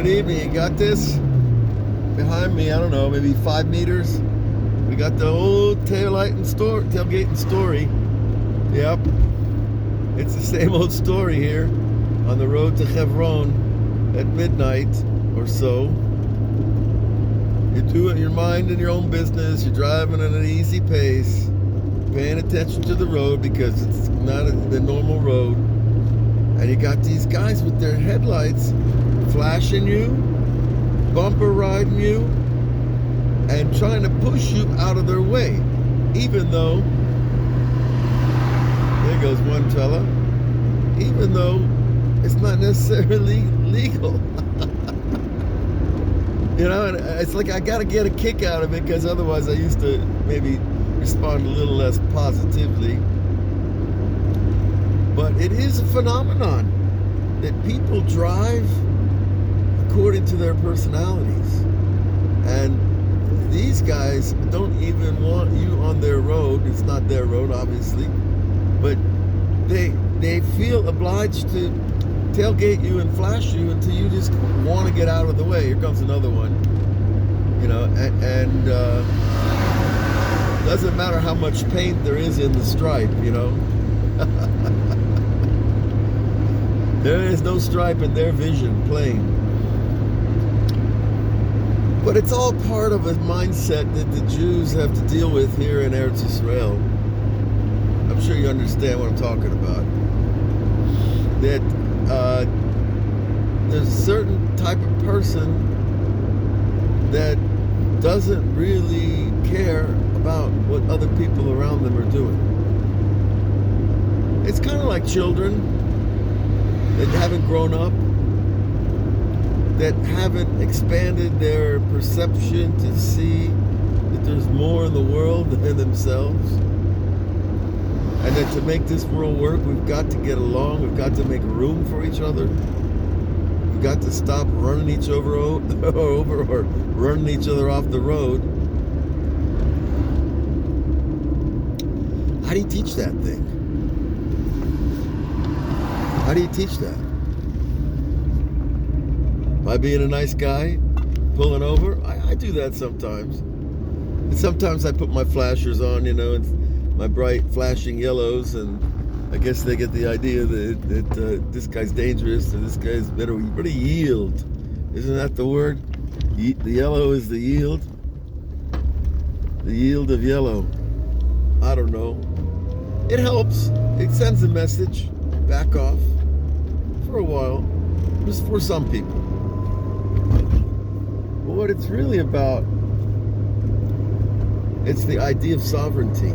Good evening. You got this? Behind me, I don't know, maybe 5 meters. We got the old tailgating story. Yep. It's the same old story here on the road to Hebron at midnight or so. You're doing your mind in your own business. You're driving at an easy pace, paying attention to the road because it's not the normal road. And you got these guys with their headlights flashing you, bumper riding you, and trying to push you out of their way, even though, there goes one fella, even though it's not necessarily legal. You know, and it's like I gotta get a kick out of it because otherwise I used to maybe respond a little less positively. But it is a phenomenon that people drive according to their personalities. And these guys don't even want you on their road. It's not their road, obviously. But they feel obliged to tailgate you and flash you until you just want to get out of the way. Here comes another one. You know, and doesn't matter how much paint there is in the stripe, you know. There is no stripe in their vision, plain. But it's all part of a mindset that the Jews have to deal with here in Eretz Yisrael. I'm sure you understand what I'm talking about. That there's a certain type of person that doesn't really care about what other people around them are doing. It's kind of like children that haven't grown up, that haven't expanded their perception to see that there's more in the world than themselves. And that to make this world work, we've got to get along, we've got to make room for each other. We've got to stop running each other over or running each other off the road. How do you teach that thing? How do you teach that? By being a nice guy, pulling over? I do that sometimes. And sometimes I put my flashers on, you know, and my bright flashing yellows, and I guess they get the idea that this guy's dangerous and this guy's better yield. Isn't that the word? The yellow is the yield. The yield of yellow. I don't know. It helps. It sends a message. Back off. For a while. Just for some people. But what it's really about, it's the idea of sovereignty.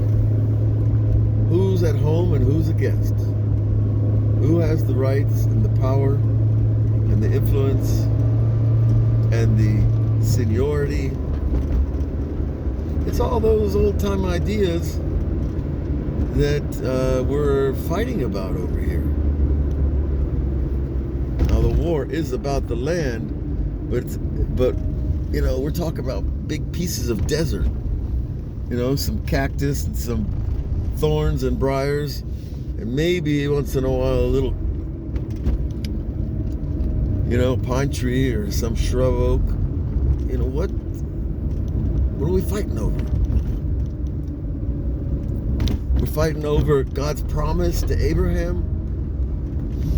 Who's at home and who's a guest? Who has the rights and the power and the influence and the seniority? It's all those old-time ideas that we're fighting about over here. Now the war is about the land, but you know, we're talking about big pieces of desert. You know, some cactus and some thorns and briars, and maybe once in a while a little, you know, pine tree or some shrub oak. You know, what are we fighting over? We're fighting over God's promise to Abraham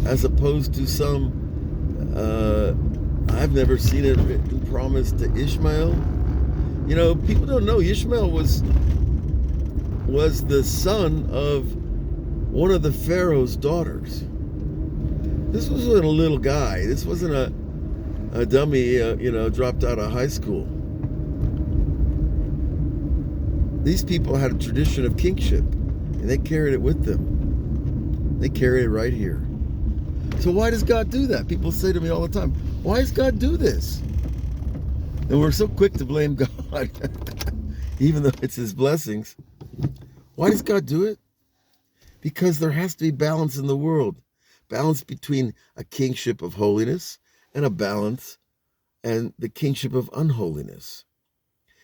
as opposed to some I've never seen it written promise to Ishmael. You know, people don't know Ishmael was the son of one of the Pharaoh's daughters. This wasn't a little guy. This wasn't a dummy, you know, dropped out of high school. These people had a tradition of kingship, and they carried it with them. They carry it right here. So why does God do that? People say to me all the time, why does God do this? And we're so quick to blame God, even though it's His blessings. Why does God do it? Because there has to be balance in the world. Balance between a kingship of holiness and a balance and the kingship of unholiness.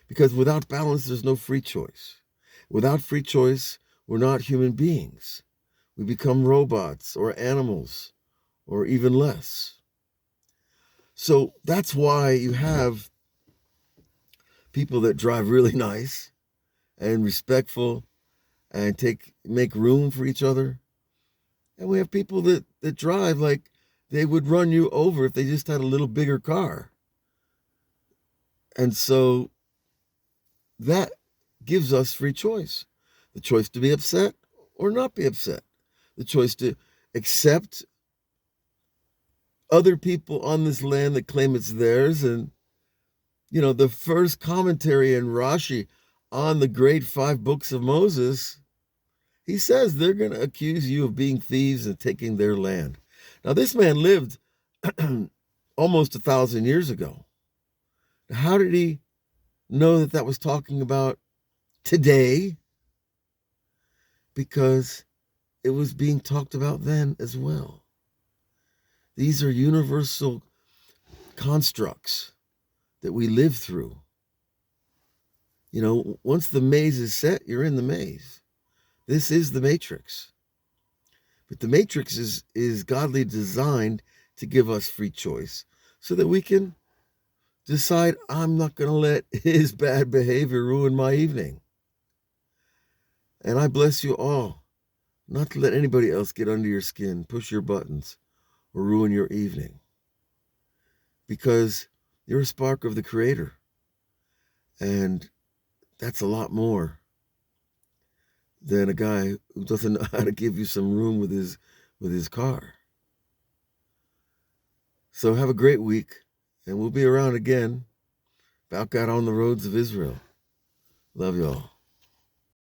Because without balance, there's no free choice. Without free choice, we're not human beings. We become robots or animals or even less. So that's why you have people that drive really nice and respectful and make room for each other. And we have people that drive like they would run you over if they just had a little bigger car. And so that gives us free choice. The choice to be upset or not be upset. The choice to accept other people on this land that claim it's theirs. And, the first commentary in Rashi on the great 5 books of Moses, he says they're going to accuse you of being thieves and taking their land. Now, this man lived almost 1,000 years ago. How did he know that was talking about today? Because it was being talked about then as well. These are universal constructs that we live through. Once the maze is set, you're in the maze. This is the matrix. But the matrix is godly designed to give us free choice so that we can decide, I'm not going to let his bad behavior ruin my evening. And I bless you all not to let anybody else get under your skin, push your buttons, or ruin your evening. Because you're a spark of the Creator. And that's a lot more than a guy who doesn't know how to give you some room with his car. So have a great week, and we'll be around again, back out on the roads of Israel. Love y'all.